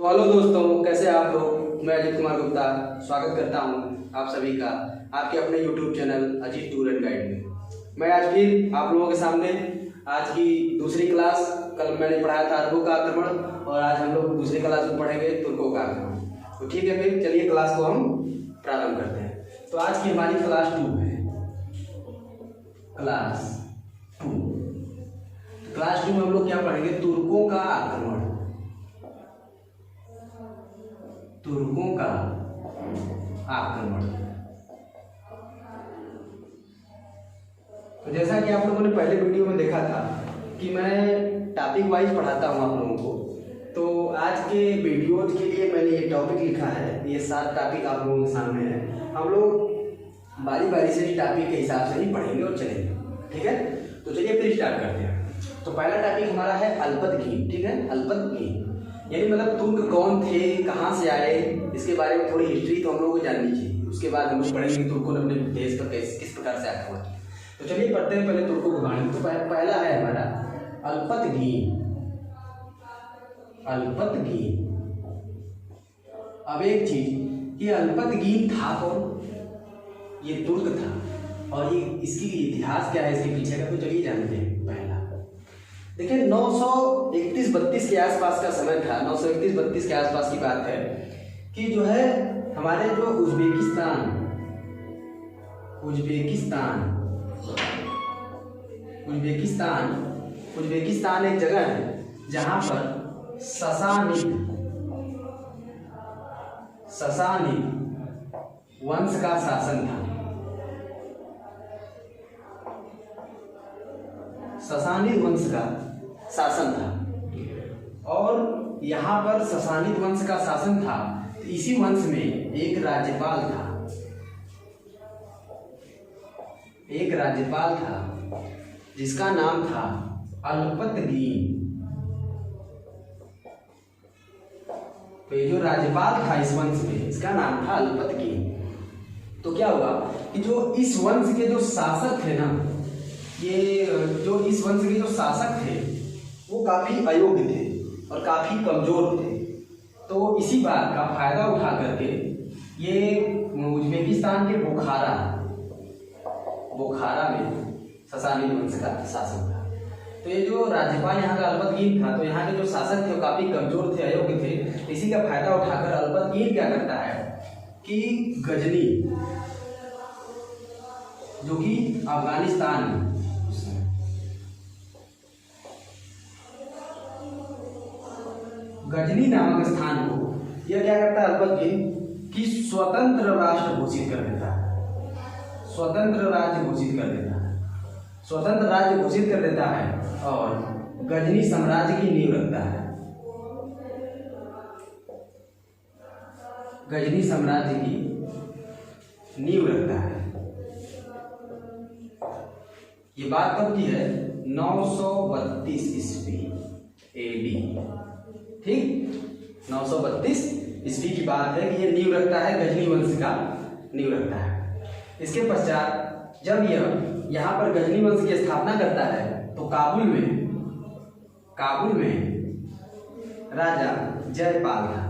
तो हेलो दोस्तों, कैसे आप लोग। मैं अजीत कुमार गुप्ता स्वागत करता हूं आप सभी का आपके अपने YouTube channel Ajit tour and guide में। मैं आज फिर आप लोगों के सामने आज की दूसरी क्लास, कल मैंने पढ़ाया था अरबों का आक्रमण और आज हम लोग दूसरी क्लास में पढ़ेंगे तुर्कों का आक्रमण। तो ठीक है, फिर चलिए क्लास को हम प्रारंभ करते हैं। तो आज की हमारी क्लास 2 है, क्लास 2। क्लास 2 में हम लोग क्या पढ़ेंगे? तुर्कों का आक्रमण। तुर्कों का आक्रमण। तो जैसा कि आप लोगों ने पहले वीडियो में देखा था कि मैं टॉपिक वाइज पढ़ाता हूं आप लोगों को, तो आज के वीडियो के लिए मैंने ये टॉपिक लिखा है। ये 7 टॉपिक आप लोगों के सामने है। हम लोग बारी बारी से इस टॉपिक के हिसाब से ही पढ़ेंगे और चलेंगे, ठीक है। तो चलिए फिर स्टार्ट करते हैं। तो पहला टॉपिक हमारा है अल्पतगीन, ठीक है। अल्पतगीन यानी मतलब तुर्क कौन थे, कहाँ से आए, इसके बारे में थोड़ी हिस्ट्री तो हम लोगों को जाननी चाहिए। उसके बाद हम लोग पढ़ेंगे तुर्कों ने अपने देश पर किस प्रकार से आक्रमण किया। तो चलिए पढ़ते हैं पहले तुर्कों के बारे में। तो पहला है हमारा अल्पतगीन। अल्पतगीन। अब एक चीज, ये अल्पतगीन था कौन? ये तुर्क था। और ये इसकी इतिहास क्या है, इसके पीछे का, तो चलिए जानते हैं। पहला देखिए 931-32 के आसपास का समय था। 931-32 के आसपास की बात है कि जो है हमारे जो उज्बेकिस्तान एक जगह है जहां पर ससानिद वंश का शासन था। ससानिद वंश का शासन था और यहाँ पर ससानिद वंश का शासन था। तो इसी वंश में एक राज्यपाल था जिसका नाम था अल्पतगीन। तो ये जो राज्यपाल था इस वंश में, इसका नाम था अल्पतगीन। तो क्या हुआ कि जो इस वंश के जो शासक थे ना, ये जो इस वंश के जो शासक थे वो काफी अयोग्य थे और काफी कमजोर थे। तो इसी बात का फायदा उठा करके ये उज्बेकिस्तान के बोखारा में ससानिद वंश का शासन था। तो ये जो राज्यपाल यहाँ का अल्पतगीन था, तो यहाँ के जो शासक थे वो काफी कमजोर थे, अयोग्य थे। इसी का फायदा उठाकर अल्पतगीन क्या करता है कि गजनी, जो कि अफगानिस्तान गजनी नामक स्थान को यह क्या करता है अल्पतगीन कि स्वतंत्र राष्ट्र घोषित कर देता है। स्वतंत्र राज्य घोषित कर देता है और गजनी साम्राज्य की नींव रखता है। गजनी साम्राज्य की नींव रखता है। ये बात कब की है? 932 ईस्वी AD, ठीक। 932 ईस्वी की बात है कि ये नींव रखता है, गजनी वंश का नींव रखता है। इसके पश्चात जब यह यहाँ पर गजनी वंश की स्थापना करता है तो काबुल में राजा जयपाल था।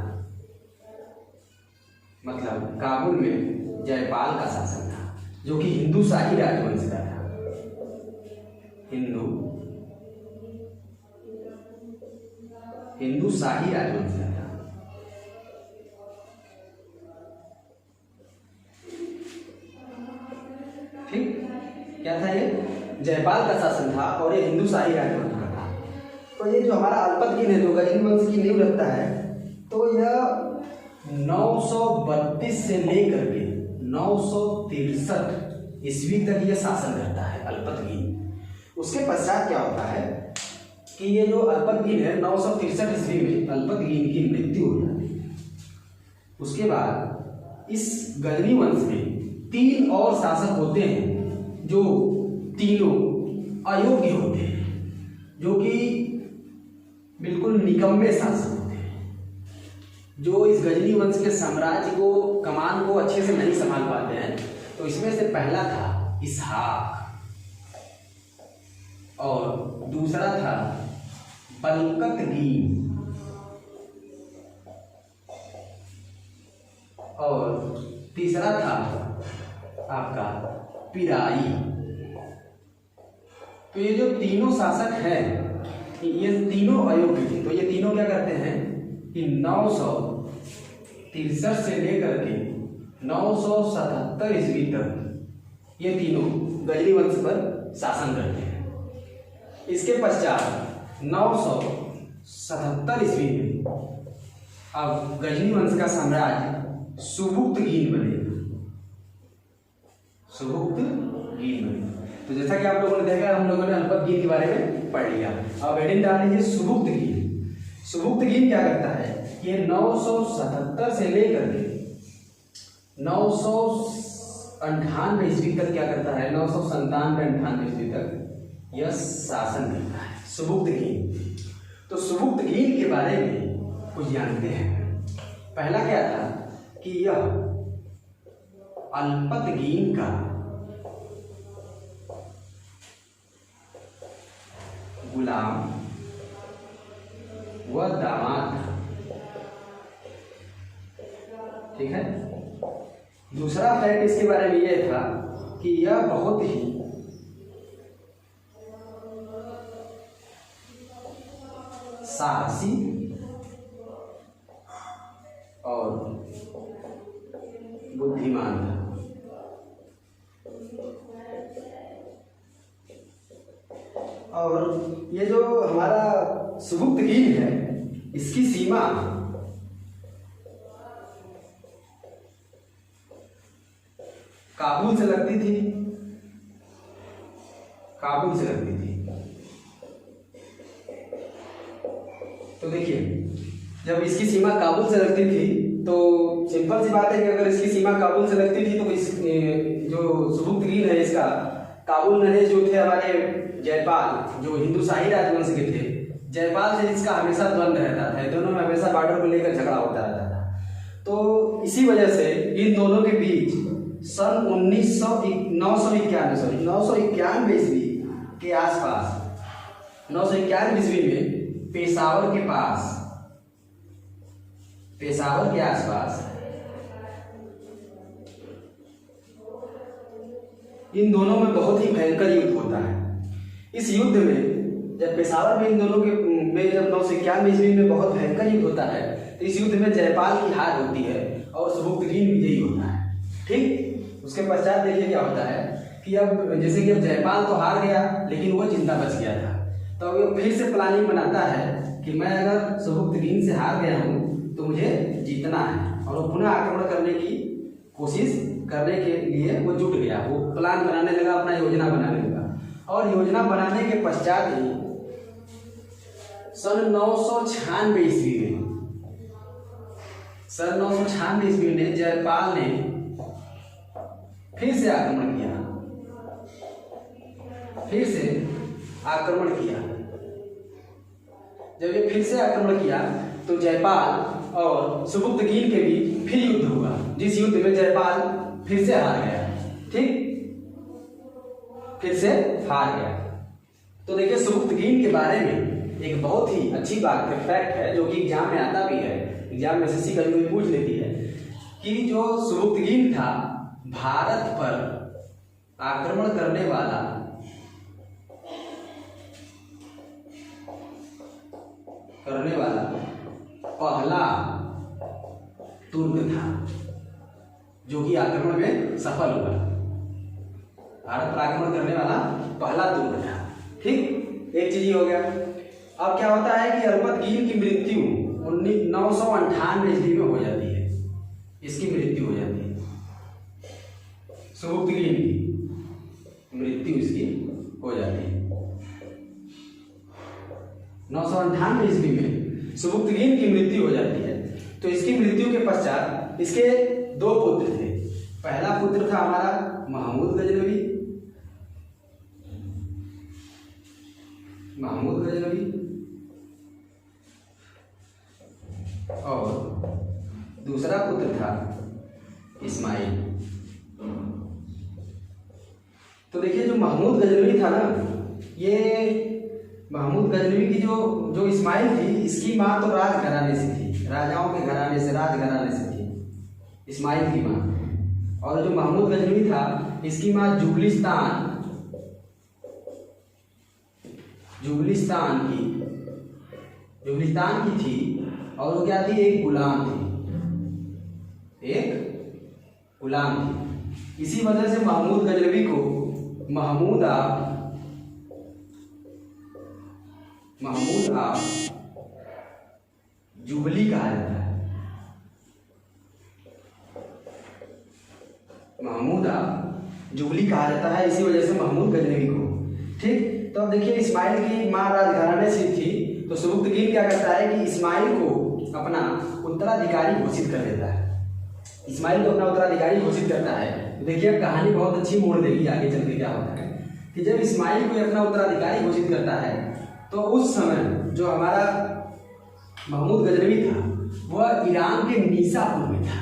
मतलब काबुल में जयपाल का शासन था, जो कि हिंदू शाही राजवंश का था। हिंदू शाही राजवंश का था। ठीक, क्या था? ये जयपाल का शासन था और ये हिंदू शाही राजवंश का था। तो ये जो हमारा अल्पतगीन है, जो गजनी वंश की नींव रखता है, तो यह 932 से लेकर के 963 ईस्वी तक यह शासन करता है अल्पतगीन। उसके पश्चात क्या होता है कि ये जो अल्पतगीन है, 963 ईस्वी में अल्पतगीन की मृत्यु हो जाती है। उसके बाद इस गजनी वंश में 3 और शासक होते हैं, जो तीनों अयोग्य होते हैं, जो कि बिल्कुल निकम्मे शासक होते हैं, जो इस गजनी वंश के साम्राज्य को, कमान को अच्छे से नहीं संभाल पाते हैं। तो इसमें से पहला था इसहाक और दूसरा था बलकतगीन और तीसरा था आपका पिराई। तो ये जो तीनों शासक हैं ये तीनों अयोग्य थे। तो ये तीनों क्या करते हैं कि 963 से लेकर के 977 ईस्वी तक ये तीनों गजनी वंश पर शासन करते हैं। इसके पश्चात 977 ईस्वी में अब गजनी वंश का साम्राज्य सुबुक्तगीन बनेगा। सुबुक्तगीन बनेगा। तो जैसा कि आप लोगों ने देखा, हम लोगों ने अल्पतगीन के बारे में पढ़ लिया। अब हेडिंग डाल लीजिए सुबुक्तगीन। सुबुक्तगीन क्या करता है, ये 977 से लेकर के 998 ईस्वी तक क्या करता है, 997-98 ईस्वी तक यह शासन करता है सुबुक्तगीन। तो सुबुक्तगीन के बारे में कुछ जानते हैं। पहला क्या था कि यह अल्पतगीन का गुलाम व दामाद था। ठीक है। दूसरा फैक्ट इसके बारे में यह था कि यह बहुत ही साहसी और बुद्धिमान था। और ये जो हमारा सुबुक्तगीन है इसकी सीमा काबुल से लगती थी। तो देखिए, जब इसकी सीमा काबुल से लगती थी तो सिंपल सी बात है कि अगर इसकी सीमा काबुल से लगती थी तो इस जो सुबुक्तगीन है इसका काबुल नरेश जो थे हमारे जयपाल, जो हिंदू शाही राजवंश के थे, जयपाल से इसका हमेशा द्वंद्व रहता था। दोनों में हमेशा बॉर्डर को लेकर झगड़ा होता रहता था। तो इसी वजह से इन दोनों के बीच सन 991 ईस्वी के आसपास, 991 ईस्वी में पेशावर के आसपास इन दोनों में बहुत ही भयंकर युद्ध होता है। इस युद्ध में जब पेशावर में इन दोनों के में जब 991 ईस्वी में बहुत भयंकर युद्ध होता है तो इस युद्ध में जयपाल की हार होती है और सुबुक्तगीन विजयी होता है। ठीक। उसके पश्चात देखिए क्या होता है कि अब जैसे कि अब जयपाल तो हार गया लेकिन वो जिंदा बच गया था। तो वो फिर से प्लानिंग बनाता है कि मैं अगर सुबुक्तगीन से हार गया हूँ तो मुझे जीतना है, और वो पुनः आक्रमण करने की कोशिश करने के लिए वो जुट गया। वो प्लान बनाने लगा, अपना योजना बनाने लगा। और योजना बनाने के पश्चात ही सन 996 ईस्वी में जयपाल ने फिर से आक्रमण किया। जब ये फिर से आक्रमण किया तो जयपाल और सुबुक्तगीन के बीच फिर युद्ध हुआ, जिस युद्ध में जयपाल फिर से हार गया। ठीक, फिर से हार गया। तो देखिए, सुबुक्तगीन के बारे में एक बहुत ही अच्छी बात फैक्ट है जो कि एग्जाम में आता भी है, एग्जाम में एसएससी कभी पूछ लेती है कि जो सुबुक्तगीन था भारत पर आक्रमण करने वाला पहला तुर्क था जो कि आक्रमण में सफल हुआ। भारत पर आक्रमण करने वाला पहला तुर्क था। ठीक, एक चीज हो गया। अब क्या होता है कि अल्पतगीन की मृत्यु 998 ईस्वी में हो जाती है। इसकी मृत्यु हो जाती है, सुबुक्तगीन की मृत्यु इसकी हो जाती है 998 ईस्वी में सुबुक्तगीन की मृत्यु हो जाती है। तो इसकी मृत्यु के पश्चात इसके दो पुत्र थे। पहला पुत्र था हमारा महमूद गजनवी, और दूसरा पुत्र था इस्माइल। तो देखिए, जो महमूद गजनवी था ना, ये महमूद गजनवी की जो इस्माइल थी, इसकी माँ तो राजघराने से थी, राजाओं के घराने से, राजघराने से थी। इस्माइल की माँ। और जो महमूद गजनवी था इसकी माँ जुबलिस्तान की थी। और वो क्या थी, एक गुलाम थी। इसी वजह से महमूद गजनवी को महमूद ऑफ जुबली कहा जाता है। इसी वजह से महमूद गजनवी को। ठीक, तो अब देखिए इस्माइल की माँ राजघराने से थी, तो सबुक्तगीन क्या करता है कि इस्माइल को अपना उत्तराधिकारी घोषित कर देता है। देखिए कहानी बहुत अच्छी मोड़ देगी आगे चल के। क्या होता है कि जब इस्माइल को अपना उत्तराधिकारी घोषित करता है तो उस समय जो हमारा महमूद गजनवी था वह ईरान के नीसापुर में था।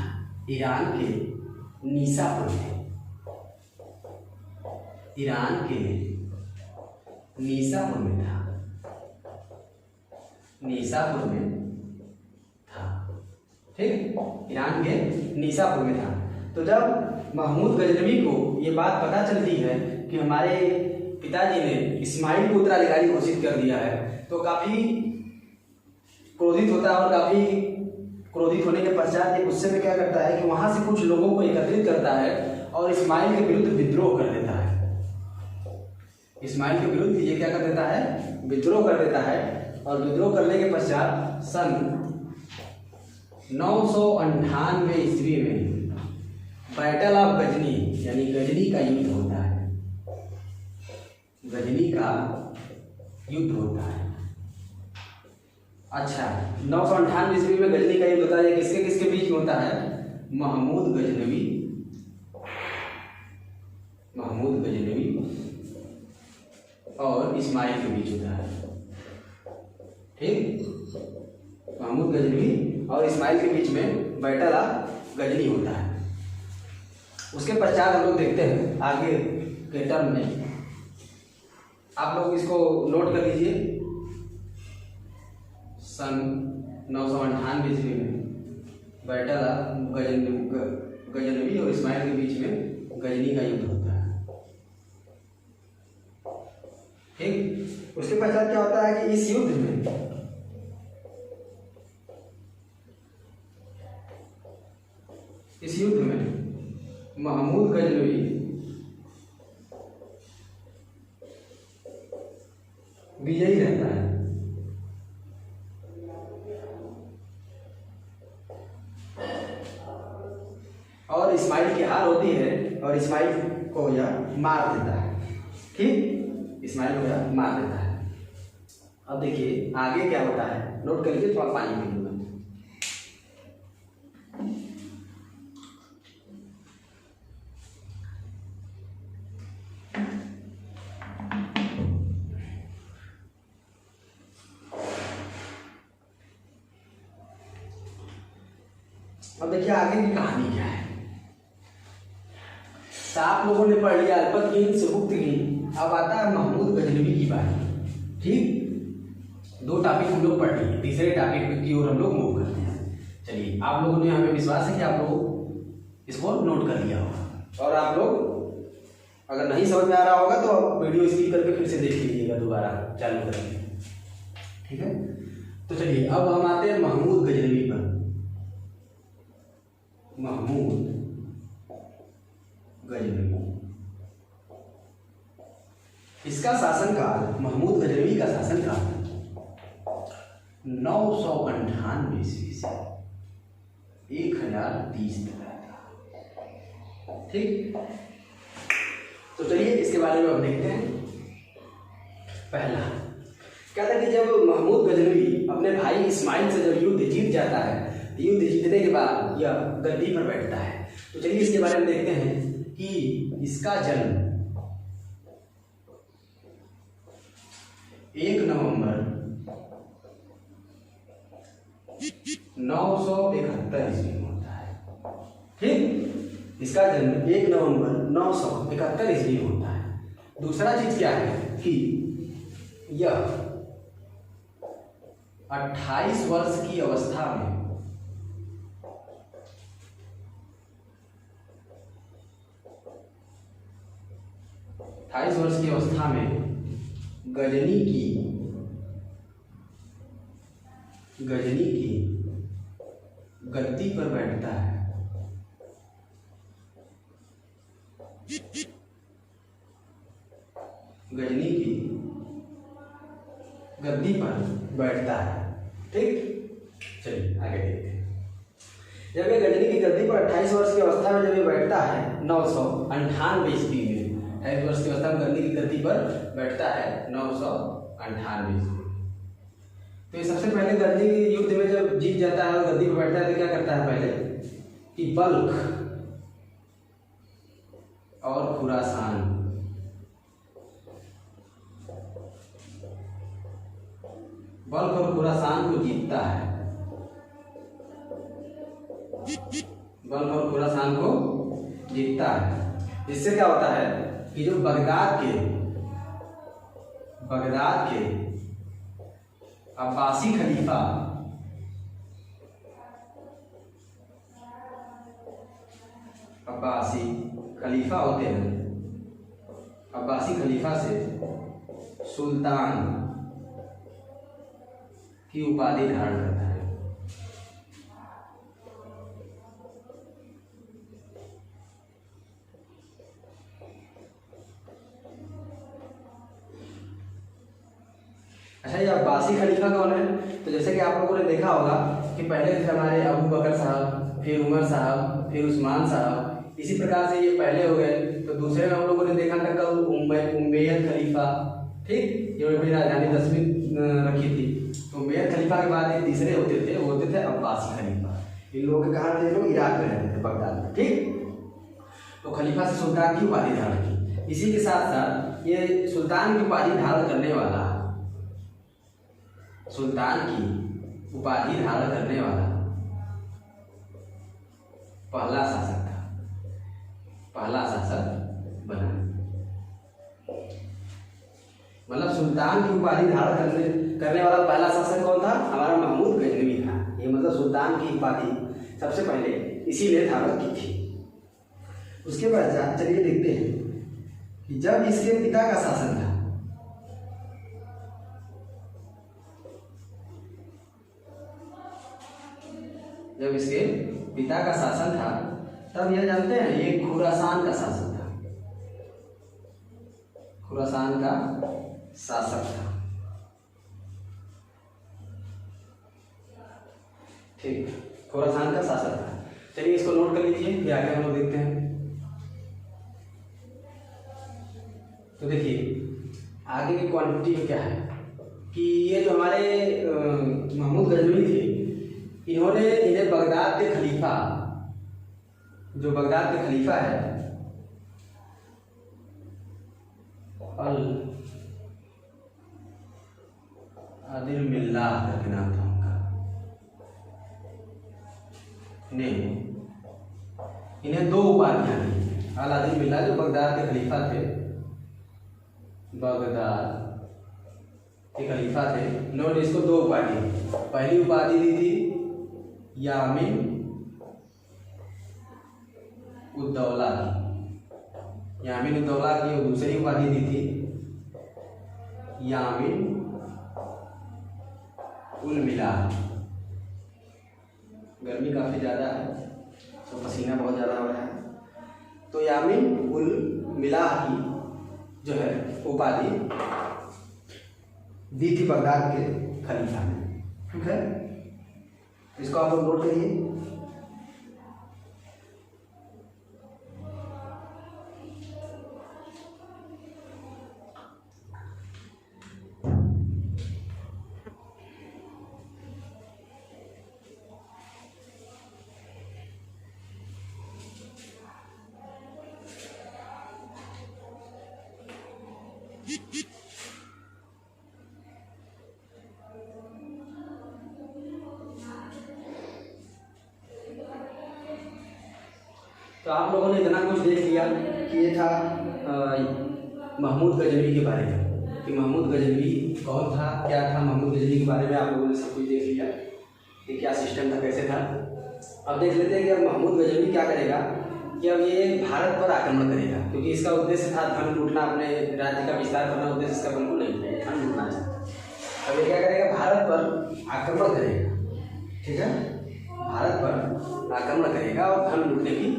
ठीक, ईरान के नीसापुर में था। तो जब महमूद गजनवी को ये बात पता चलती है कि हमारे पिताजी ने इस्माइल को उत्तराधिकारी घोषित कर दिया है, तो काफ़ी क्रोधित होता है। और काफ़ी क्रोधित होने के पश्चात ये गुस्से में क्या करता है कि वहाँ से कुछ लोगों को एकत्रित करता है और इस्माइल के विरुद्ध विद्रोह कर देता है। ये क्या कर देता है, विद्रोह कर देता है। और विद्रोह करने के पश्चात सन 998 ईस्वी में बैटल ऑफ गजनी यानी गजनी का युद्ध होता है। अच्छा, 998 ईस्वी में गजनी का युद्ध होता है। किसके किसके बीच में होता है, महमूद गजनवी और इस्माइल के बीच होता है। ठीक, महमूद गजनवी और इस्माइल के बीच में बैटल ऑफ गजनी होता है। उसके पश्चात हम लोग देखते हैं आगे के टर्म में। आप लोग इसको नोट कर लीजिए। सन 998 ईस्वी में बैटल ऑफ गजनवी और इस्माइल के बीच में गजनी का युद्ध होता है। ठीक, उसके पश्चात क्या होता है कि इस युद्ध में महमूद गजनवी विजयी रहता है। और इस्माइल की हार होती है और इस्माइल को यह मार देता है। ठीक, इस्माइल को यह मार देता है। अब देखिए आगे क्या होता है, नोट कर लीजिए, थोड़ा पानी पी लूँगा। अब देखिए आगे की कहानी क्या है। तो आप लोगों ने पढ़ लिया अल्पतगीन सबुक्तगीन। अब आता है महमूद गजनवी की बात। ठीक, 2 टॉपिक हम लोग पढ़ लिए, तीसरे टॉपिक की ओर हम लोग मूव करते हैं। चलिए, आप लोगों ने, हमें विश्वास है कि आप लोग इसको नोट कर लिया होगा। और आप लोग अगर नहीं समझ में आ रहा होगा तो वीडियो स्किप करके फिर से देख लीजिएगा, दोबारा चालू करेंगे। ठीक है, तो चलिए अब हम आते हैं महमूद गजनवी पर। महमूद गजनवी, इसका शासनकाल, महमूद गजनवी का शासनकाल 998 ईस्वी से 1030 तक था। ठीक, तो चलिए इसके बारे में अब देखते हैं। पहला क्या था कि जब महमूद गजनवी अपने भाई इस्माइल से जब युद्ध जीत जाता है, युद्ध जीतने के बाद यह गद्दी पर बैठता है। तो चलिए इसके बारे में देखते हैं कि इसका जन्म 1 नवंबर 971 ईस्वी में होता है। ठीक, इसका जन्म 1 नवंबर 971 ईस्वी में होता है। दूसरा चीज क्या है कि यह 28 वर्ष की अवस्था में 28 वर्ष की अवस्था में गजनी की गद्दी पर बैठता है। गजनी की गद्दी पर बैठता है। ठीक, चलिए आगे देखते हैं। जब ये गजनी की गद्दी पर 28 वर्ष की अवस्था में जब ये बैठता है 998 ईस्वी में, 28 वर्ष की अवस्था में गजनी की गद्दी पर बैठता है 998 ईस्वी। तो ये सबसे पहले गजनी के युद्ध में जब जीत जाता है और गद्दी पर बैठता है तो क्या करता है पहले कि बल्ख और खुरासान को जीतता है। बल्ख और खुरासान को जीतता है, जिससे क्या होता है कि जो बगदाद के अब्बासी खलीफा होते हैं, अब्बासी खलीफा से सुल्तान की उपाधि धारण करता है। अच्छा, ये अब्बासी खलीफा कौन है? तो जैसे कि आप लोगों ने देखा होगा कि पहले थे हमारे अबू बकर साहब, फिर उमर साहब, फिर उस्मान साहब, इसी प्रकार से ये पहले हो गए। तो दूसरे में हम लोगों ने देखा था कल उमैयद खलीफा, ठीक, जो अपनी राजधानी 10वीं रखी थी। तो उमैयद खलीफा के बाद एक तीसरे होते थे, वो होते थे अब्बासी खलीफा। इन लोगों के कहाँ थे? लोग इराक में रहते थे, बगदाद में। ठीक, तो खलीफा से सुल्तान की उपाधि धारण की। इसी के साथ साथ ये सुल्तान की उपाधि धारण करने वाला पहला शासक बना। मतलब सुल्तान की उपाधि धारण करने वाला पहला शासक कौन था? हमारा महमूद गजनवी था। ये मतलब सुल्तान की उपाधि सबसे पहले इसी ने धारण की थी। उसके बाद चलिए देखते हैं कि जब इसके पिता का शासन था, तब यह जानते हैं ये खुरासान का शासन था, खुरासान का शासक था। ठीक, खुरासान का शासक था। चलिए इसको नोट कर लीजिए, फिर आगे हम लोग देखते हैं। तो देखिए आगे की क्वांटिटी में क्या है कि ये जो हमारे महमूद गजनवी थे, इन्हें बगदाद के खलीफा, जो बगदाद के खलीफा है अल आदिल मिल्लाह करके नाम था उनका, इन्हें दो उपाधियां दी। अल आदिल मिल्लाह जो बगदाद के खलीफा थे, इन्होंने इसको दो उपाधि। पहली उपाधि दी थी यामिन उद्दौला की, और दूसरी उपाधि दी थी यामिन उल मिलाह। गर्मी काफ़ी ज़्यादा है तो पसीना बहुत ज़्यादा हो रहा है, तो यामिन उल मिलाह की जो है उपाधि दी थी बगदाद के खलीफा ने। ठीक है, इसको आप लोग नोट करिए। तो आप लोगों ने इतना कुछ देख लिया कि ये था महमूद गजनवी के बारे में, कि महमूद गजनवी कौन था, क्या था। महमूद गजनवी के बारे में आप लोगों ने सब कुछ देख लिया कि क्या सिस्टम था, कैसे था। अब देख लेते हैं कि अब महमूद गजनवी क्या करेगा कि अब ये भारत पर आक्रमण करेगा, क्योंकि इसका उद्देश्य था धन लूटना, अपने राज्य का विस्तार करना, उद्देश्य इसका बिल्कुल नहीं है, धन लूटना चाहता। अब ये क्या करेगा, भारत पर आक्रमण करेगा, ठीक है, भारत पर आक्रमण करेगा और धन लूटने की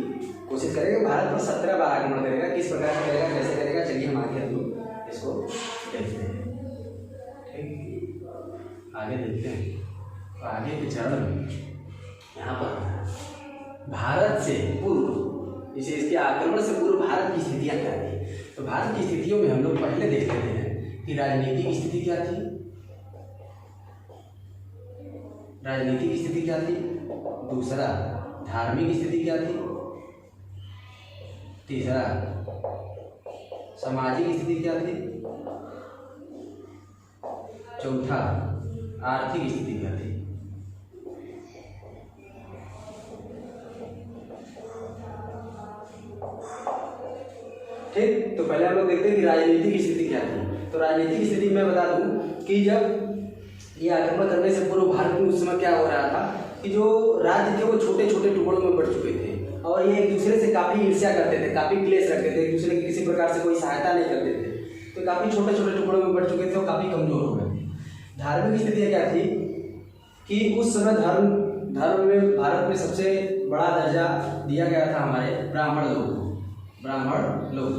कोशिश करेगा। भारत पर 17 बार आक्रमण करेगा। किस प्रकार से करेगा, कैसे करेगा, चलिए हम आगे हम लोग इसको देखते हैं। ठीक, आगे देखते हैं। तो आगे के चरण में यहाँ पर भारत से पूर्व, इसे इसके आक्रमण से पूर्व भारत की स्थितियाँ क्या थी। तो भारत की स्थितियों में हम लोग पहले देख लेते हैं कि राजनीतिक स्थिति क्या थी, राजनीतिक स्थिति क्या थी, दूसरा धार्मिक स्थिति क्या थी, तीसरा सामाजिक स्थिति क्या थी, चौथा आर्थिक स्थिति क्या थी। ठीक, तो पहले हम लोग देखते हैं कि राजनीतिक स्थिति क्या थी। तो राजनीतिक स्थिति मैं बता दूं कि जब ये आक्रमण करने से पूर्व भारत में उस समय क्या हो रहा था कि जो राज्य थे वो छोटे छोटे टुकड़ों में बढ़ चुके थे और ये एक दूसरे से काफ़ी ईर्ष्या करते थे, काफ़ी क्लेश रखते थे, एक दूसरे की किसी प्रकार से कोई सहायता नहीं करते थे। तो काफ़ी छोटे छोटे टुकड़ों में बढ़ चुके थे और काफ़ी कमजोर हो गए थे। धार्मिक स्थिति क्या थी कि उस समय धर्म में भारत में सबसे बड़ा दर्जा दिया गया था हमारे ब्राह्मण लोग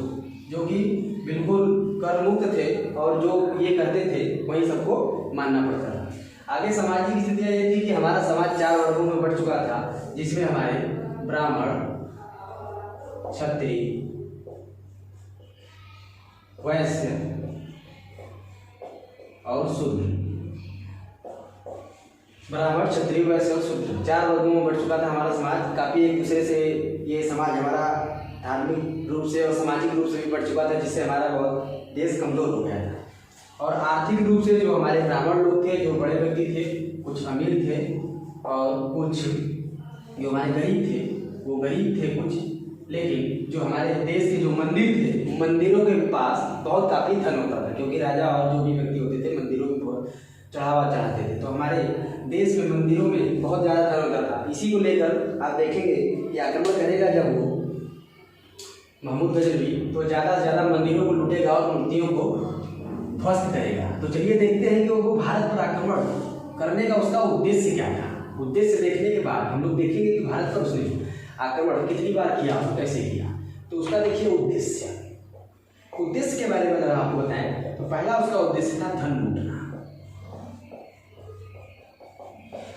जो कि बिल्कुल कर मुक्त थे और जो ये करते थे वही सबको मानना पड़ता था। आगे सामाजिक स्थितियाँ ये थी कि हमारा समाज 4 वर्गों में बढ़ चुका था, जिसमें हमारे ब्राह्मण, क्षत्रिय, वैश्य और शूद्र। ब्राह्मण, क्षत्रिय, वैश्य और शूद्र 4 वर्गों में बढ़ चुका था हमारा समाज। काफ़ी एक दूसरे से ये समाज हमारा धार्मिक रूप से और सामाजिक रूप से भी बढ़ चुका था, जिससे हमारा बहुत देश कमजोर हो गया था। और आर्थिक रूप से जो हमारे ब्राह्मण लोग थे, जो बड़े व्यक्ति थे, कुछ अमीर थे और कुछ जो हमारे गरीब थे वो गरीब थे कुछ। लेकिन जो हमारे देश के जो मंदिर थे, मंदिरों के पास बहुत काफ़ी धन होता था, क्योंकि राजा और जो भी व्यक्ति होते थे मंदिरों में बहुत चढ़ावा चढ़ाते थे। तो हमारे देश में मंदिरों में बहुत ध्यान होता था। इसी को लेकर आप देखेंगे कि आक्रमण करेगा जब वो महमूद गजनवी, तो ज़्यादा से ज़्यादा मंदिरों को लूटेगा और मूर्तियों को ध्वस्त करेगा। तो चलिए देखते हैं कि वो भारत पर आक्रमण करने का उसका उद्देश्य क्या था। उद्देश्य देखने के बाद हम लोग देखेंगे कि भारत पर उसने आक्रमण कितनी बार किया और कैसे किया। तो उसका देखिए उद्देश्य के बारे में अगर आपको बताएं तो पहला उसका उद्देश्य था धन लूटना।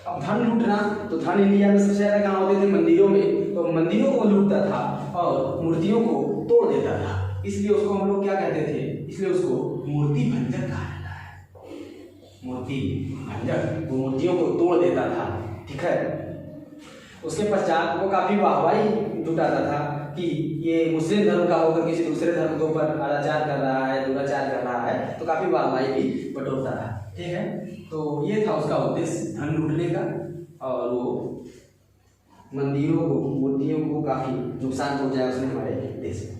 अब धन लूटना, तो धन इंडिया में सबसे ज़्यादा कहाँ होते थे? मंदिरों में। तो मंदिरों को लूटता था और मूर्तियों को तोड़ देता था, इसलिए उसको हम लोग क्या कहते थे? इसलिए उसको मूर्ति भंजक कहा जाता है। मूर्ति भंजक, वो मूर्तियों को तोड़ देता था, ठीक है। उसके पश्चात वो काफ़ी वाहवाही जुटाता था कि ये मुस्लिम धर्म का होकर किसी दूसरे धर्म के ऊपर अनाचार कर रहा है, दुराचार कर रहा है, तो काफ़ी वाहवाही भी बटोरता था, ठीक है। तो ये था उसका उद्देश्य, धन लूटने का, और वो मंदिरों को, मूर्तियों को काफ़ी नुकसान पहुंचाया उसने हमारे देश में।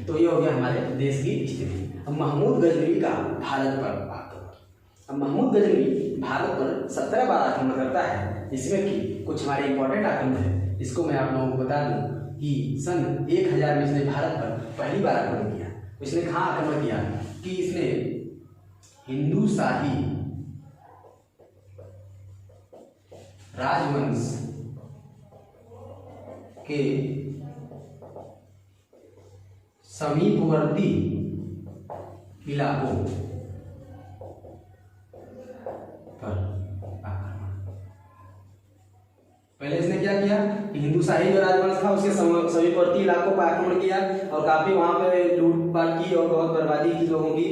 तो ये हो गया हमारे देश की स्थिति। अब महमूद गजनवी का भारत पर आक्रमण। अब महमूद गजनवी भारत पर 17 बार आक्रमण करता है, जिसमें कि कुछ हमारे इंपॉर्टेंट आक्रमण है। इसको मैं आप लोगों को बता दूं कि सन 1000 में इसने भारत पर पहली बार आक्रमण किया। इसने कहाँ आक्रमण किया कि इसने हिंदू शाही राजवंश के समीपवर्ती इलाकों पर आक्रमण। पहले इसने क्या किया कि हिंदू शाही जो राजवंश था उसके समीपवर्ती इलाकों पर आक्रमण किया और काफी वहां पे लूटपाट की और बहुत बर्बादी की लोगों की,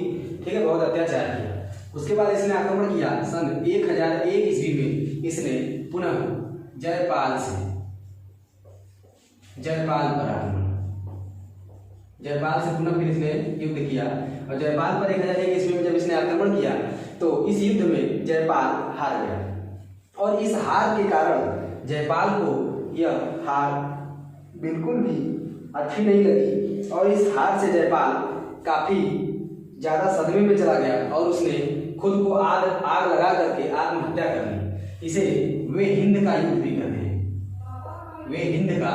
ठीक है, बहुत अत्याचार किया। उसके बाद इसने आक्रमण किया सन 1001 ईस्वी में। इसने पुनः जयपाल पर आक्रमण, जयपाल से पुनः फिर इसने युद्ध किया और जयपाल पर 1001 ईस्वी में जब इसने आक्रमण किया तो इस युद्ध में जयपाल हार गया। और इस हार के कारण जयपाल को यह हार बिल्कुल भी अच्छी नहीं लगी और इस हार से जयपाल काफी ज्यादा सदमे में चला गया और उसने खुद को आग लगा करके आत्महत्या कर ली। इसे वे हिंद का युद्ध भी कहते हैं, वे हिंद का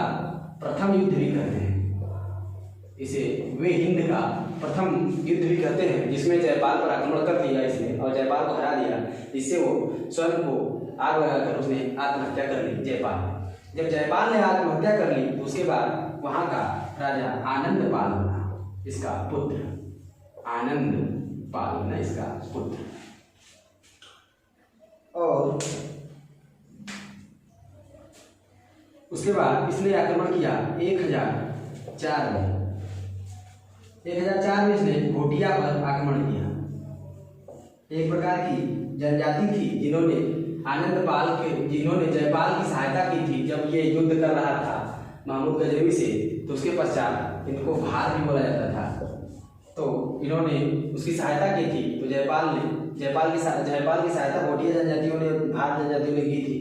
प्रथम युद्ध भी कहते हैं। इसे वे हिंद का प्रथम युद्ध भी कहते हैं, जिसमें जयपाल पर आक्रमण कर दिया इसने और जयपाल को हरा दिया। इससे वो स्वर्ण को आग लगाकर उसने आत्महत्या कर ली जयपाल। जब जयपाल ने आत्महत्या कर ली तो उसके बाद वहाँ का राजा आनंदपाल बना, इसका पुत्र आनंदपाल बना इसका पुत्र। और उसके बाद इसने आक्रमण किया 1004 में। 1004 में इसने घोटिया पर आक्रमण किया। एक प्रकार की जनजाति थी जिन्होंने जयपाल की सहायता की थी जब ये युद्ध कर रहा था महमूद गजनवी से। तो उसके पश्चात इनको भार भी बोला जाता था। तो इन्होंने उसकी सहायता की थी। तो जयपाल की सहायता घोटिया जनजातियों ने, भार जनजातियों ने की थी।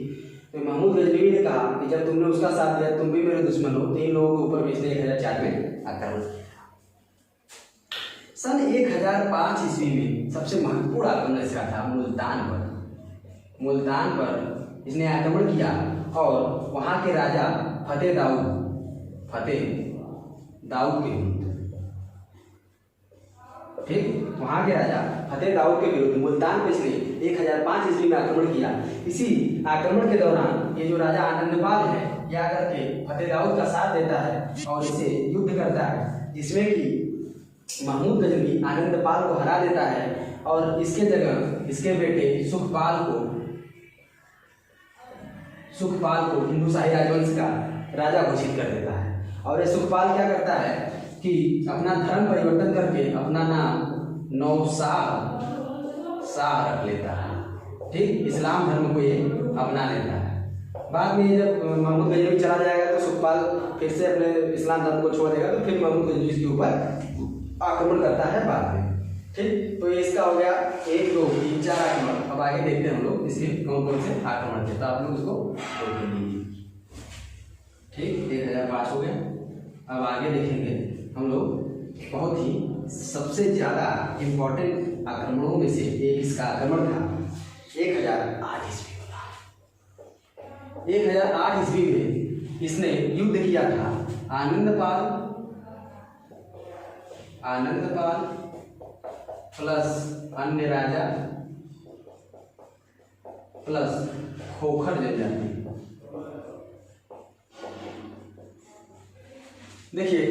तो महमूद गजनवी ने कहा कि जब तुमने उसका साथ दिया तुम भी मेरे दुश्मन हो। 3 लोगों के ऊपर भी इसने 1004 में आक्रमण किया। सन 1005 ईस्वी में सबसे महत्वपूर्ण आक्रमण इसका था मुल्तान पर इसने आक्रमण किया और वहाँ के राजा फतेह दाऊद के विरुद्ध, ठीक, वहाँ के राजा फतेह दाऊद के विरुद्ध मुल्तान पर इसने 1005 ईस्वी में आक्रमण किया। इसी आक्रमण के दौरान ये जो राजा आनंदपाल है यह आकर के फतेह दाऊद का साथ देता है और इसे युद्ध करता है, जिसमें कि महमूद गजनवी आनंदपाल को हरा देता है और इसके जगह इसके बेटे सुखपाल को हिंदू शाही राजवंश का राजा घोषित कर देता है। और ये सुखपाल क्या करता है कि अपना धर्म परिवर्तन करके अपना नाम नौशाह रख लेता है, ठीक, इस्लाम धर्म को ये अपना लेता है। बाद में जब महमूद गजनवी चला जाएगा तो सुखपाल फिर से अपने इस्लाम धर्म को छोड़ देगा। तो फिर महमूद गजनवी के ऊपर आक्रमण करता है बाद में, ठीक। तो ये इसका हो गया 1 2 3 4 आक्रमण। अब आगे देखते हैं हम लोग इसके कौन कौन से आक्रमण थे। तो आप लोग इसको नोट कर लीजिए, ठीक। 1005 हो गया। अब आगे देखेंगे हम लोग बहुत ही सबसे ज़्यादा इम्पोर्टेंट आक्रमणों में से एक इसका आक्रमण था 1008 ईस्वी वाला। 1008 ईस्वी में इसने युद्ध किया था आनंदपाल प्लस अन्य राजा प्लस खोखर जनजाति। देखिए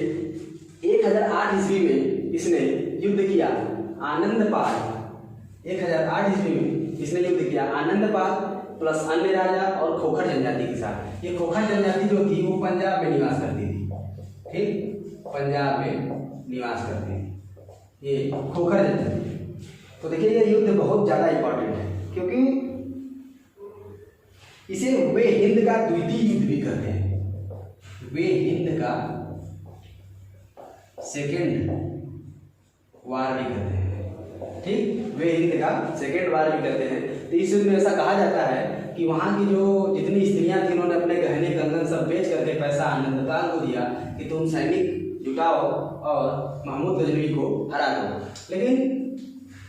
1008 ईस्वी में इसने युद्ध किया आनंदपाल 1008 ईस्वी में इसने युद्ध किया आनंदपाल प्लस अन्य राजा और खोखर जनजाति के साथ। ये खोखर जनजाति जो थी वो पंजाब में निवास करती थी, ठीक, पंजाब में निवास करती थी ये खोखर जनजाति। तो देखिए ये युद्ध बहुत ज़्यादा इम्पोर्टेंट है क्योंकि इसे वे हिंद का द्वितीय युद्ध भी कहते हैं। वे हिंद का सेकेंड वार भी कहते हैं, ठीक, वे हिंद का सेकेंड वार भी कहते हैं। तो इस युद्ध में ऐसा कहा जाता है कि वहाँ की जो जितनी स्त्रियां थी उन्होंने अपने गहने कंगन सब बेच करके पैसा आनंदपाल को दिया कि तुम सैनिक जुटाओ और महमूद गजनवी को हरा दो। लेकिन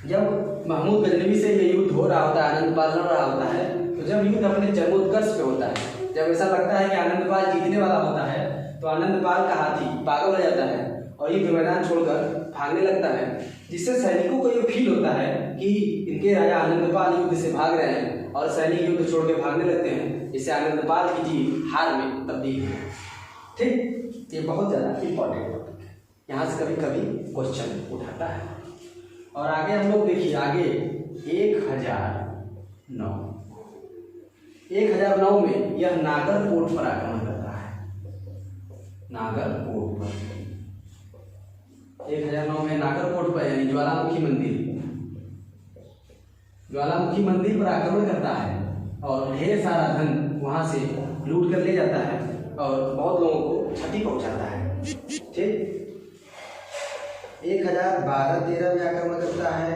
जब महमूद गजनवी से ये युद्ध हो रहा होता है, आनंदपाल लड़ रहा होता है, तो जब युद्ध अपने चरमोत्कर्ष पे होता है, जब ऐसा लगता है कि आनंदपाल जीतने वाला होता है, तो आनंदपाल का हाथी पागल हो जाता है और युद्ध मैदान छोड़कर भागने लगता है, जिससे सैनिकों को ये फील होता है कि इनके राजा आनंदपाल युद्ध से भाग रहे हैं और सैनिक युद्ध छोड़ के भागने लगते हैं, जिससे आनंदपाल की जीत हार में तब्दील है, ठीक। ये बहुत ज़्यादा इंपॉर्टेंट टॉपिक है, यहाँ से कभी कभी क्वेश्चन उठाता है। और आगे हम लोग देखिए आगे 1009 में यह नागरकोट पर आक्रमण करता है। नागरकोट पर 1009 में नागरकोट पर यानी ज्वालामुखी मंदिर पर आक्रमण करता है और ढेर सारा धन वहां से लूट कर ले जाता है और बहुत लोगों को क्षति पहुंचाता है, ठीक। 1012-13 में आक्रमण करता है,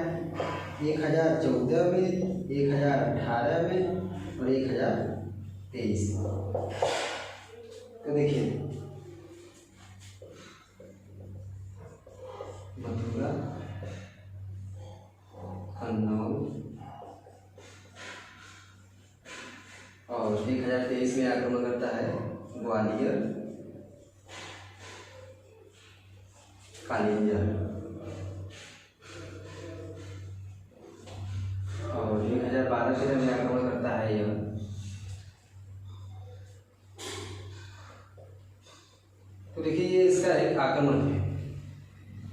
1014 में, 1018 में और 1023 में। तो देखिए मथुरा, कन्नौज और 1023 में आक्रमण करता है ग्वालियर, कालिंजर और 1012 में आक्रमण करता है यह। तो देखिए ये इसका एक आक्रमण है।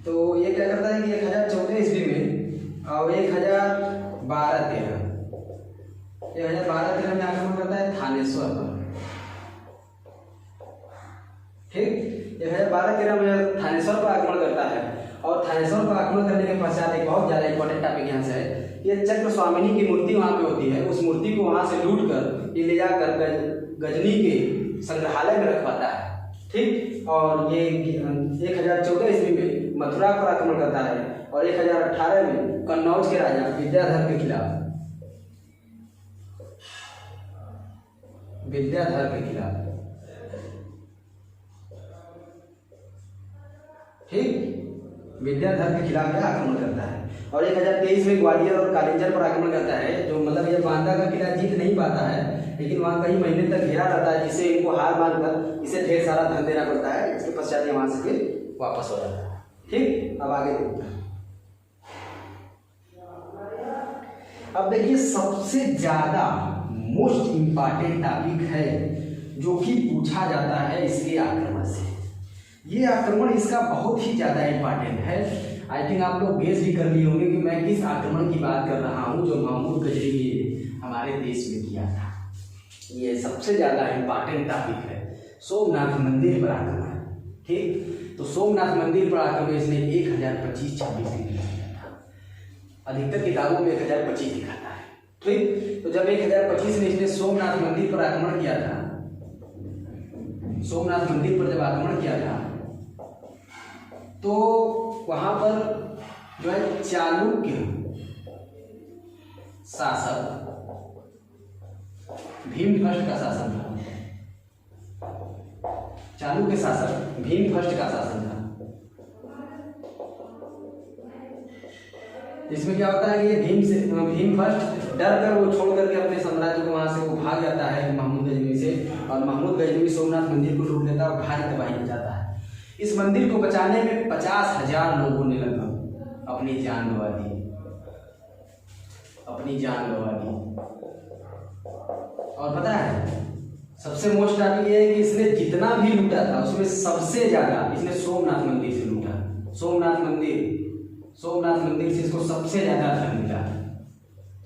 तो ये क्या करता है कि 1014 ईस्वी में और 1012-13 में आक्रमण करता है थानेश्वर पर। ठीक, 1012-13 में थानेश्वर पर आक्रमण करता है और थानेश्वर पर आक्रमण करने के पश्चात एक बहुत ज़्यादा इंपॉर्टेंट टॉपिक यहाँ से है, ये चक्र स्वामिनी की मूर्ति वहाँ पे होती है, उस मूर्ति को वहाँ से लूट कर ये ले जाकर गजनी के संग्रहालय में रखवाता है। ठीक, और ये 1014 ईस्वी में मथुरा पर आक्रमण करता है और 1018 में कन्नौज के राजा विद्याधर के खिलाफ ठीक विद्याधर के खिलाफ क्या आक्रमण करता है। और 1023 में ग्वालियर और कालिंजर पर आक्रमण करता है, जो मतलब ये बांदा का किला जीत नहीं पाता है, लेकिन वहाँ कई महीने तक घेरा रहता है, जिससे इनको हार मानकर इसे ढेर सारा धन देना पड़ता है। इसके पश्चात ये वहाँ से फिर वापस हो जाता है। ठीक, अब आगे देखते हैं। अब देखिए सबसे ज्यादा मोस्ट इम्पॉर्टेंट टॉपिक है जो कि पूछा जाता है इसके आक्रमण से। ये आक्रमण इसका बहुत ही ज्यादा इम्पॉर्टेंट है। आई थिंक आप लोग गेस भी कर लिए होंगे कि मैं किस आक्रमण की बात कर रहा हूँ, जो महमूद गजनी ने हमारे देश में किया था। ये सबसे ज्यादा इम्पॉर्टेंट टॉपिक है, सोमनाथ मंदिर पर आक्रमण। ठीक, तो सोमनाथ मंदिर पर आक्रमण इसने 1025-26 में किया था। अधिकतर किताबों में 1025 दिखाता है। ठीक, तो जब 1025 में इसने सोमनाथ मंदिर पर आक्रमण किया था, सोमनाथ मंदिर पर जब आक्रमण किया था तो वहां पर जो है चालुक्य शासक भीमफस्ट का शासन था। चालुक्य शासक भीमफस्ट का शासन था। इसमें क्या होता है कि ये भीमफस्ट डर कर वो छोड़ करके अपने साम्राज्य को वहां से वो भाग जाता है महमूद गजनवी से, और महमूद गजनवी सोमनाथ मंदिर को लूट लेता है और भारी तबाही हो जाता है। इस मंदिर को बचाने में 50,000 लोगों ने लगभग अपनी जान गंवा दी। और पता है सबसे मोस्ट टॉपिक ये है कि इसने जितना भी लूटा था उसमें सबसे ज्यादा इसने सोमनाथ मंदिर से लूटा। सोमनाथ मंदिर से इसको सबसे ज्यादा धन मिला।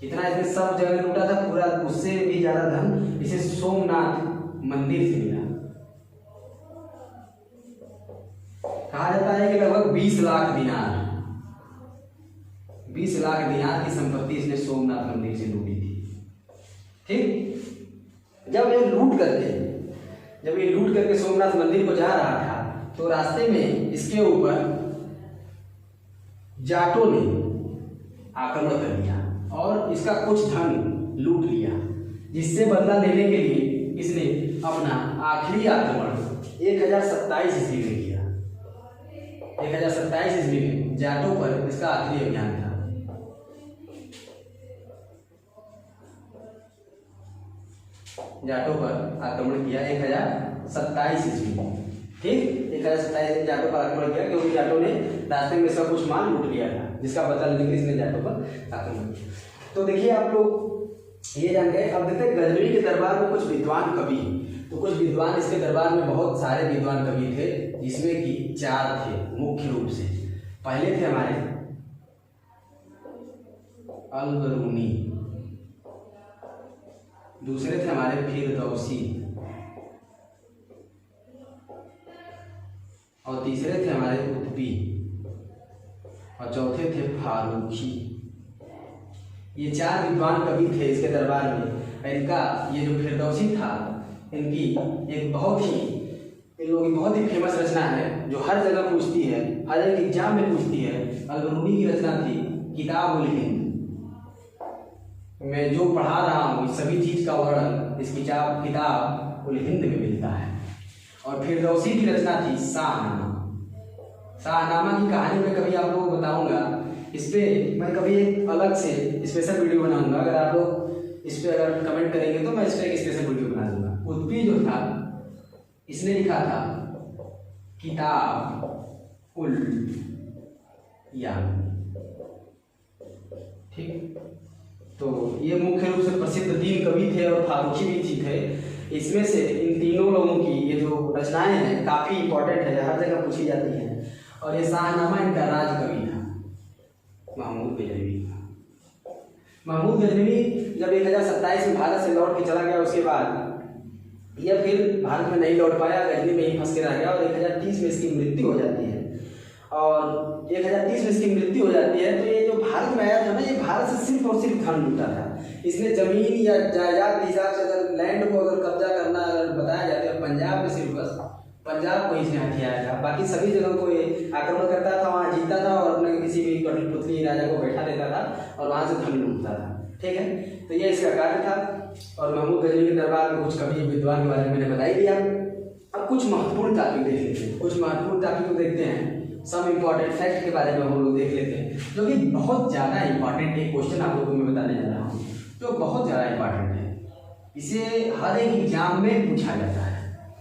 जितना इसने सब जगह लूटा था पूरा, उससे भी ज्यादा धन इसे सोमनाथ मंदिर से मिला। कहा जाता है कि लगभग 20 लाख दिनार की संपत्ति इसने सोमनाथ मंदिर से लूटी थी। ठीक, जब ये लूट करके सोमनाथ मंदिर को जा रहा था तो रास्ते में इसके ऊपर जाटों ने आक्रमण कर लिया और इसका कुछ धन लूट लिया, जिससे बदला लेने के लिए इसने अपना आखिरी आक्रमण 1027 ईस्वी में किया। 1027 ईस्वी में जाटों पर इसका आखिरी अभियान था। जाटों पर आक्रमण किया 1027 ईस्वी में। ठीक, 1027 में जाटों पर आक्रमण किया क्योंकि जाटों ने रास्ते में इसका कुछ माल लूट लिया था, जिसका बदला लेने के लिए इसने जाटों पर आक्रमण किया। तो देखिए आप लोग ये जान गए। अब देखते हैं गजनवी के दरबार में कुछ विद्वान कवि, तो कुछ विद्वान इसके दरबार में बहुत सारे विद्वान कवि थे, जिसमें कि 4 थे मुख्य रूप से। पहले थे हमारे अल-बरूनी, दूसरे थे हमारे फिरदौसी, और तीसरे थे हमारे कुतुबी, और चौथे थे फारूकी। ये 4 विद्वान कवि थे इसके दरबार में। इनका ये जो फिरदौसी था, इनकी एक इन लोगों की बहुत ही फेमस रचना है जो हर जगह पूछती है, हर एक एग्जाम में पूछती है। अल-बरूनी की रचना थी किताब-उल-हिंद। मैं जो पढ़ा रहा हूँ सभी चीज का वर्णन इस किताब-उल-हिंद में मिलता है। और फिरदौसी की रचना थी शाहनामा। शाहनामा की कहानी मैं कभी आप लोगों को बताऊंगा। इस पे मैं कभी एक अलग से स्पेशल वीडियो बनाऊंगा। अगर आप लोग इस पे अगर कमेंट करेंगे तो मैं इस पे एक स्पेशल वीडियो बना दूंगा। कुतुबी जो था इसने लिखा था किताब उल यामी। ठीक, तो ये मुख्य रूप से प्रसिद्ध 3 कवि थे और फारूकी भी थी थे। इसमें से इन तीनों लोगों की ये जो रचनाएं हैं काफ़ी इंपॉर्टेंट है, हर जगह पूछी जाती हैं। और ये शाहनामा इनका राज कवि था, महमूद गजनवी। महमूद गजनवी जब 1027 में भारत से लौट के चला गया, उसके बाद यह फिर भारत में नहीं लौट पाया, गजनी में ही फंस के रह गया और 1030 में इसकी मृत्यु हो जाती है। और 1030 में इसकी मृत्यु हो जाती है तो ये जो भारत में आया था ना, ये भारत से सिर्फ और सिर्फ धन लूटा था। इसने जमीन या जायदाद के हिसाब से अगर लैंड को अगर कब्जा करना अगर बताया जाता है, पंजाब में सिर्फ बस पंजाब को इसने हथियाया था, बाकी सभी जगहों को ये आक्रमण करता था, वहाँ जीतता था और अपने किसी भी कठपुतली राजा को बैठा देता था और वहाँ से धन लूटता था। ठीक है, तो ये इसका कार्य था। और महमूद गजनवी के दरबार में कुछ कवि विद्वान के बारे में मैंने बताई दिया। अब कुछ महत्वपूर्ण टॉपिक देख लेते हैं, कुछ महत्वपूर्ण टॉपिक को देखते हैं। सब इम्पॉर्टेंट फैक्ट के बारे में हम लोग देख लेते हैं, जो कि बहुत ज़्यादा इंपॉर्टेंट एक क्वेश्चन आप लोगों को मैं बताने जा रहा हूँ, जो बहुत ज़्यादा इंपॉर्टेंट है। इसे हर एक एग्जाम में पूछा जाता है,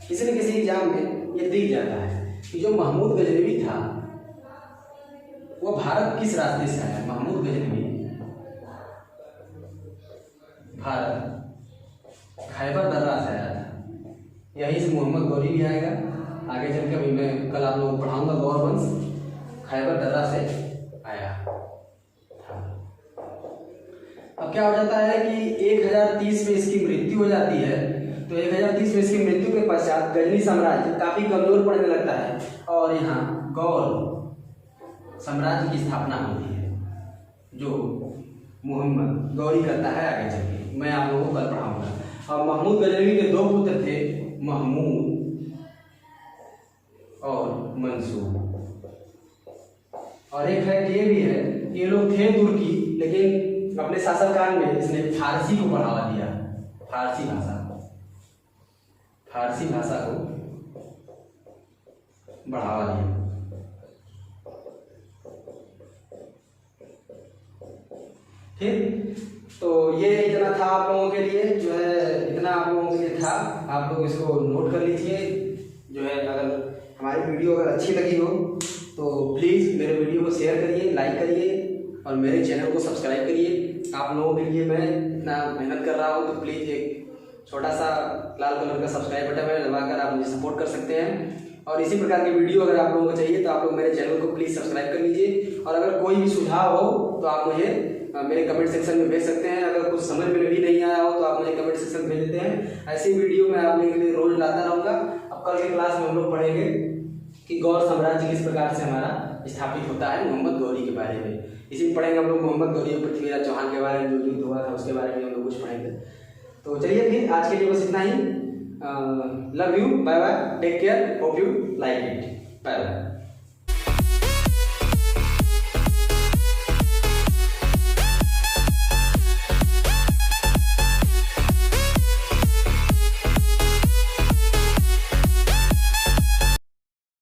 किसी न किसी एग्जाम में ये दिख जाता है कि जो महमूद गजनवी था वो भारत किस रास्ते से आया। महमूद गजनवी भारत खैबर दर्रा से आया था, यहीं से मोहम्मद गौरी भी आएगा आगे चल के। अभी मैं कल आप लोगों को पढ़ाऊंगा, गौर वंश खैबर दर्रा से आया था। अब क्या हो जाता है कि 1030 में इसकी मृत्यु हो जाती है, तो 1030 में इसकी मृत्यु के पश्चात गजनी साम्राज्य काफ़ी कमजोर पड़ने लगता है और यहाँ गौर साम्राज्य की स्थापना होती है, जो मोहम्मद गौरी करता है आगे चल के। मैं आप लोगों को कल पढ़ाऊंगा। और महमूद गजनवी के 2 पुत्र थे, महमूद और मंसूर। और एक फैक्ट ये भी है कि ये लोग थे तुर्की, लेकिन अपने शासनकाल में इसने फारसी को बढ़ावा दिया, फारसी भाषा को बढ़ावा दिया। ठीक, तो ये इतना था आप लोगों के लिए, जो है इतना आप लोगों के लिए था, आप लोग इसको नोट कर लीजिए। जो है अगर हमारी वीडियो अगर अच्छी लगी हो तो प्लीज़ मेरे वीडियो को शेयर करिए, लाइक करिए और मेरे चैनल को सब्सक्राइब करिए। आप लोगों के लिए मैं इतना मेहनत कर रहा हूँ, तो प्लीज़ एक छोटा सा लाल कलर का सब्सक्राइब बटन है, दबाकर आप मुझे सपोर्ट कर सकते हैं। और इसी प्रकार की वीडियो अगर आप लोगों को चाहिए तो आप लोग मेरे चैनल को प्लीज़ सब्सक्राइब कर लीजिए। और अगर कोई भी सुझाव हो तो आप मुझे मेरे कमेंट सेक्शन में भेज सकते हैं। अगर कुछ समझ में भी नहीं आया हो तो आप मुझे कमेंट सेक्शन में भेज देते हैं। ऐसी वीडियो मैं आप लोगों के लिए रोज लाता रहूँगा। अब कल के क्लास में हम लोग पढ़ेंगे कि गौर साम्राज्य किस प्रकार से हमारा स्थापित होता है, मोहम्मद गौरी के बारे में। इसी में पढ़ेंगे हम लोग मोहम्मद गौरी और पृथ्वीराज चौहान के बारे में, जो युद्ध हुआ था उसके बारे में हम लोग कुछ पढ़ेंगे। तो चलिए फिर आज के लिए बस इतना ही। Love you, bye bye, take care, hope you like it, bye bye.